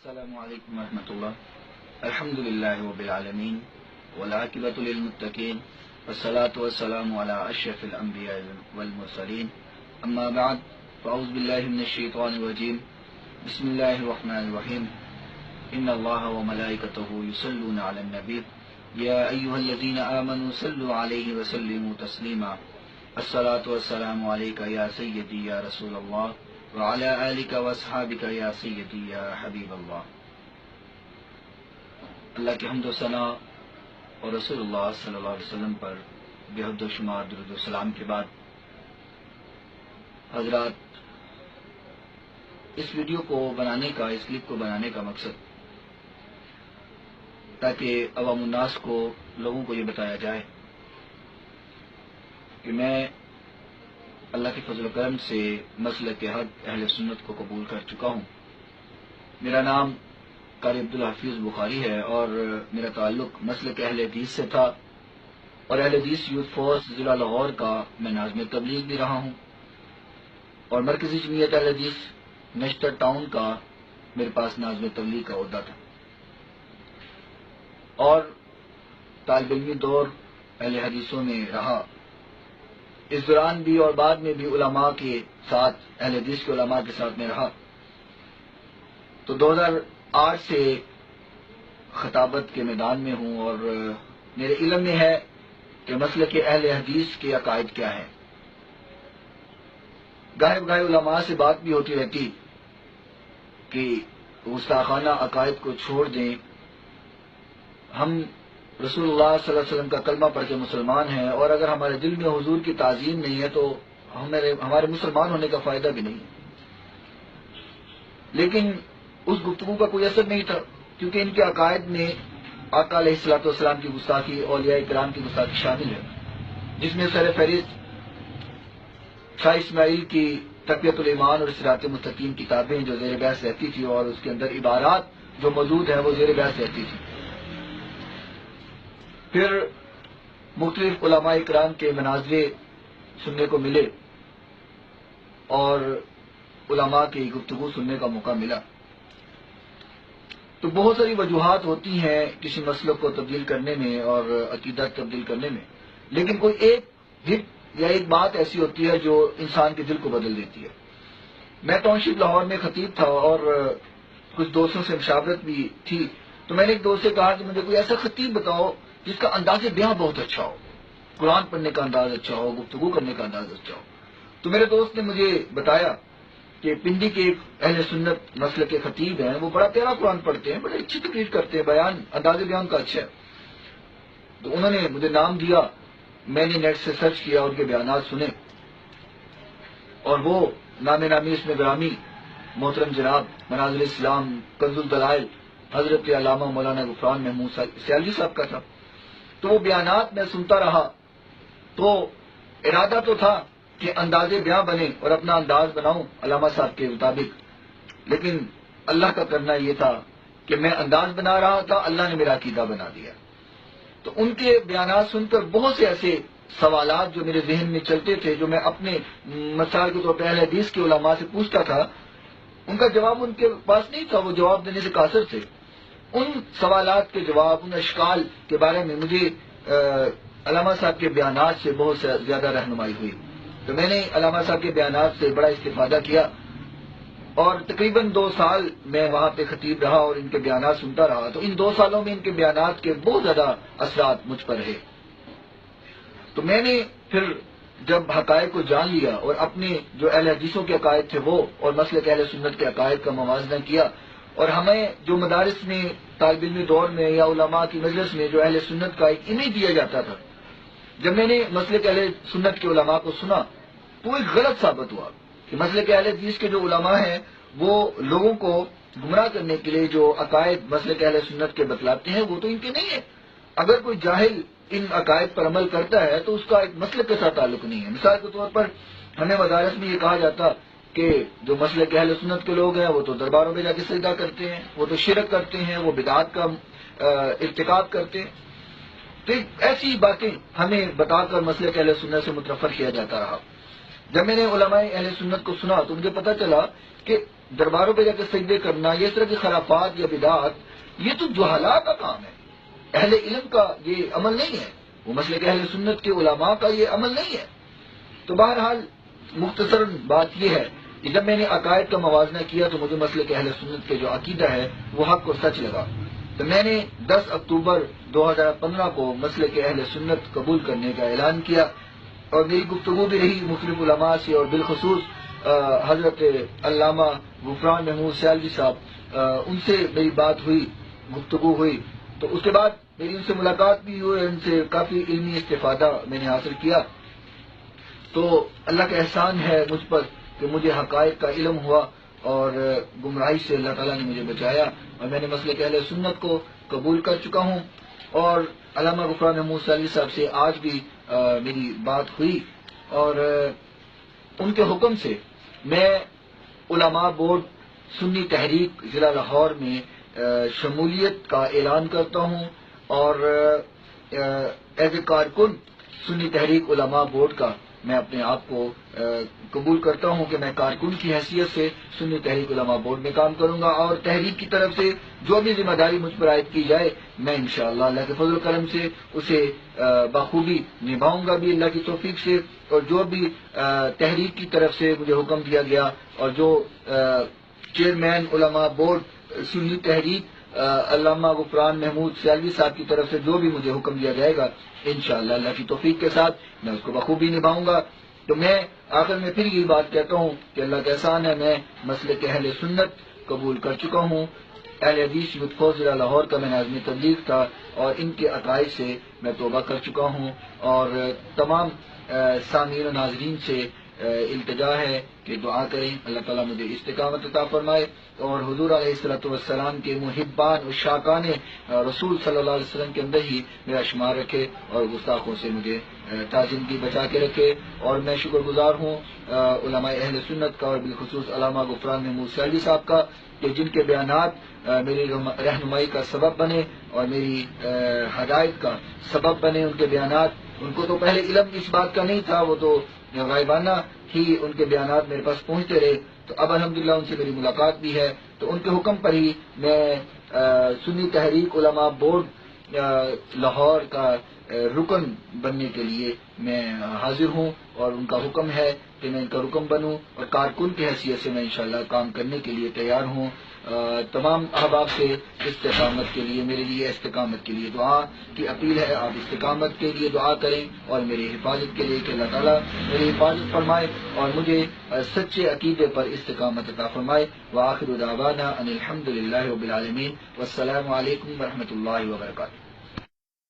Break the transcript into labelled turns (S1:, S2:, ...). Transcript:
S1: السلام علیکم ورحمۃ اللہ۔ الحمد للہ رب العالمین والعاقبۃ للمتقین والصلاة والسلام علی اشرف الانبیاء والمرسلین، اما بعد فاعوذ باللہ من الشیطان الرجیم، بسم اللہ الرحمن الرحیم، ان اللہ وملائکتہ یصلون علی النبی یا ایھا الذین آمنوا صلوا علیہ وسلموا تسلیما، الصلاة والسلام علیک یا سیدی یا رسول اللہ وعلی آلک واصحابک یا سیدی یا حبیب اللہ۔ اللہ کی حمد و ثنا اور رسول اللہ صلی اللہ علیہ وسلم پر بے حد و شمار درود و سلام کے بعد، حضرات، اس ویڈیو کو بنانے کا، اس کلپ کو بنانے کا مقصد تاکہ عوام الناس کو، لوگوں کو یہ بتایا جائے کہ میں اللہ کے فضل و کرم سے مسلک حق اہل سنت کو قبول کر چکا ہوں۔ میرا نام قاری عبدالحفیظ بخاری ہے اور میرا تعلق مسلک اہل حدیث سے تھا، اور اہل حدیث یوتھ فورس ضلع لاہور کا میں ناظم تبلیغ بھی رہا ہوں، اور مرکزی جمعیت اہل حدیث نشتر ٹاؤن کا میرے پاس ناظم تبلیغ کا عہدہ تھا، اور طالب علمی دور اہل حدیثوں میں رہا۔ اس دوران بھی اور بعد میں بھی علماء کے ساتھ، اہل حدیث کے علماء کے ساتھ میں رہا۔ تو 2008 سے خطابت کے میدان میں ہوں، اور میرے علم میں ہے کہ مسلک اہل حدیث کے عقائد کیا ہیں۔ گاہے بگاہے علماء سے بات بھی ہوتی رہتی کہ گستاخانہ عقائد کو چھوڑ دیں، ہم رسول اللہ صلی اللہ علیہ وسلم کا کلمہ پڑھ کے مسلمان ہیں، اور اگر ہمارے دل میں حضور کی تعظیم نہیں ہے تو ہمارے مسلمان ہونے کا فائدہ بھی نہیں ہے۔ لیکن اس گفتگو کا کوئی اثر نہیں تھا، کیونکہ ان کے عقائد میں آقا علیہ الصلوۃ والسلام کی گستاخی، اولیاء کرام کی گستاخی شامل ہے، جس میں سر فہرست شاہ اسماعیل کی تقویۃ الایمان اور صراط مستقیم کتابیں جو زیر بحث رہتی تھی، اور اس کے اندر عبارات جو موجود ہیں وہ زیر بحث رہتی تھی۔ پھر مختلف علماء اکرام کے مناظرے سننے کو ملے اور علماء کی گفتگو سننے کا موقع ملا۔ تو بہت ساری وجوہات ہوتی ہیں کسی مسلک کو تبدیل کرنے میں اور عقیدہ تبدیل کرنے میں، لیکن کوئی ایک ہٹ یا ایک بات ایسی ہوتی ہے جو انسان کے دل کو بدل دیتی ہے۔ میں ٹاؤن شپ لاہور میں خطیب تھا، اور کچھ دوستوں سے مشاورت بھی تھی، تو میں نے ایک دوست سے کہا کہ مجھے کوئی ایسا خطیب بتاؤ جس کا انداز بیاں بہت اچھا ہو، قرآن پڑھنے کا انداز اچھا ہو، گفتگو کرنے کا انداز اچھا ہو۔ تو میرے دوست نے مجھے بتایا کہ پنڈی کے ایک اہل سنت مسلک کے خطیب ہیں، وہ بڑا پیارا قرآن پڑھتے ہیں، بڑی اچھی تقریر کرتے ہیں، انداز بیان کا اچھا ہے۔ تو انہوں نے مجھے نام دیا، میں نے نیٹ سے سرچ کیا، ان کے بیانات سنے، اور وہ نام نامی اس میں گرامی محترم جناب مناظر اسلام کنز الدلائل حضرت علامہ مولانا غفران محمود سیالوی صاحب کا تھا۔ تو وہ بیانات میں سنتا رہا، تو ارادہ تو تھا کہ انداز بیاں بنے اور اپنا انداز بناؤں علامہ صاحب کے مطابق، لیکن اللہ کا کرنا یہ تھا کہ میں انداز بنا رہا تھا، اللہ نے میرا عقیدہ بنا دیا۔ تو ان کے بیانات سن کر بہت سے ایسے سوالات جو میرے ذہن میں چلتے تھے، جو میں اپنے مسائل کے طور پہ اہل حدیث کے علماء سے پوچھتا تھا، ان کا جواب ان کے پاس نہیں تھا، وہ جواب دینے سے قاصر تھے۔ ان سوالات کے جواب، ان اشکال کے بارے میں مجھے علامہ صاحب کے بیانات سے بہت زیادہ رہنمائی ہوئی۔ تو میں نے علامہ صاحب کے بیانات سے بڑا استفادہ کیا، اور تقریباً 2 سال میں وہاں پہ خطیب رہا اور ان کے بیانات سنتا رہا۔ تو ان 2 سالوں میں ان کے بیانات کے بہت زیادہ اثرات مجھ پر رہے۔ تو میں نے پھر جب حقائق کو جان لیا اور اپنے جو اہل حدیثوں کے عقائد تھے وہ اور مسلک اہل سنت کے عقائد کا موازنہ کیا، اور ہمیں جو مدارس میں، طالب علمی دور میں یا علماء کی مجلس میں جو اہل سنت کا ایک امیج دیا جاتا تھا، جب میں نے مسلک اہل سنت کے علماء کو سنا تو وہ ایک غلط ثابت ہوا کہ مسلک اہل حدیث کے جو علماء ہیں وہ لوگوں کو گمراہ کرنے کے لیے جو عقائد مسلک اہل سنت کے بتلاتے ہیں وہ تو ان کے نہیں ہے۔ اگر کوئی جاہل ان عقائد پر عمل کرتا ہے تو اس کا ایک مسلک کے ساتھ تعلق نہیں ہے۔ مثال کے طور پر ہمیں مدارس میں یہ کہا جاتا کہ جو مسلک اہل سنت کے لوگ ہیں وہ تو درباروں میں جا کے سجدہ کرتے ہیں، وہ تو شرک کرتے ہیں، وہ بدعات کا ارتکاب کرتے ہیں۔ تو ایسی باتیں ہمیں بتا کر مسلک اہل سنت سے متنفر کیا جاتا رہا۔ جب میں نے علماء اہل سنت کو سنا تو مجھے پتہ چلا کہ درباروں پہ جا کے سجدے کرنا، یہ اس طرح کی خرافات یا بدعات، یہ تو جہلاء کا کام ہے، اہل علم کا یہ عمل نہیں ہے، وہ مسلک اہل سنت کے علماء کا یہ عمل نہیں ہے۔ تو بہرحال مختصر بات یہ ہے کہ جب میں نے عقائد کا موازنہ کیا تو مجھے مسلک اہل سنت کے جو عقیدہ ہے وہ حق و سچ لگا، تو میں نے 10 اکتوبر 2015 کو مسلک اہل سنت قبول کرنے کا اعلان کیا، اور میری گفتگو بھی رہی مختلف علماء سے، اور بالخصوص حضرت علامہ غفران محمود سیالوی صاحب، ان سے میری بات ہوئی، گفتگو ہوئی، تو اس کے بعد میری ان سے ملاقات بھی ہوئی، ان سے کافی علمی استفادہ میں نے حاصل کیا۔ تو اللہ کا احسان ہے مجھ پر کہ مجھے حقائق کا علم ہوا، اور گمراہی سے اللہ تعالیٰ نے مجھے بچایا، اور میں نے مسلک اہل سنت کو قبول کر چکا ہوں۔ اور علامہ غفران محمود سیالوی صاحب سے آج بھی میری بات ہوئی، اور ان کے حکم سے میں علماء بورڈ سنی تحریک ضلع لاہور میں شمولیت کا اعلان کرتا ہوں، اور ایز اے کارکن سنی تحریک علماء بورڈ کا میں اپنے آپ کو قبول کرتا ہوں کہ میں کارکن کی حیثیت سے سنی تحریک علماء بورڈ میں کام کروں گا، اور تحریک کی طرف سے جو بھی ذمہ داری مجھ پر عائد کی جائے میں انشاءاللہ اللہ کے فضل و کرم سے اسے بخوبی نبھاؤں گا بھی اللہ کی توفیق سے، اور جو بھی تحریک کی طرف سے مجھے حکم دیا گیا، اور جو چیئرمین علماء بورڈ سنی تحریک علامہ غفران محمود سیالوی صاحب کی طرف سے جو بھی مجھے حکم دیا جائے گا انشاءاللہ اللہ کی توفیق کے ساتھ میں اس کو بخوبی نبھاؤں گا۔ تو میں آخر میں پھر یہی بات کہتا ہوں کہ اللہ کا احسان ہے، میں مسلک اہل سنت قبول کر چکا ہوں۔ اہل حدیث یوتھ فورس ضلع لاہور کا میں ناظم تبلیغ تھا، اور ان کے عقائد سے میں توبہ کر چکا ہوں، اور تمام سامعین و ناظرین سے التجا ہے کہ دعا کریں اللہ تعالیٰ مجھے استقامت عطا فرمائے، اور حضور علیہ الصلوۃ والسلام کے محبان و شاقان رسول صلی اللہ علیہ وسلم کے اندر ہی میرا شمار رکھے، اور گستاخوں سے مجھے تا زندگی بچا کے رکھے۔ اور میں شکر گزار ہوں علماء اہل سنت کا، اور بالخصوص علامہ غفران محمود سیالوی صاحب کا، کہ جن کے بیانات میری رہنمائی کا سبب بنے اور میری ہدایت کا سبب بنے۔ ان کے بیانات، ان کو تو پہلے علم اس بات کا نہیں تھا، وہ تو غائبانہ ہی ان کے بیانات میرے پاس پہنچتے رہے، تو اب الحمدللہ ان سے میری ملاقات بھی ہے، تو ان کے حکم پر ہی میں سنی تحریک علماء بورڈ لاہور کا رکن بننے کے لیے میں حاضر ہوں، اور ان کا حکم ہے کہ میں ان کا رکن بنوں، اور کارکن کی حیثیت سے میں انشاءاللہ کام کرنے کے لیے تیار ہوں۔ تمام احباب سے استقامت کے لیے، میرے لیے استقامت کے لیے دعا کی اپیل ہے، آپ استقامت کے لیے دعا کریں، اور میری حفاظت کے لیے کہ اللہ تعالیٰ میری حفاظت فرمائے اور مجھے سچے عقیدے پر استقامت عطا فرمائے۔ وآخر دعوانا ان الحمد للہ رب العالمین، والسلام علیکم ورحمۃ اللہ وبرکاتہ۔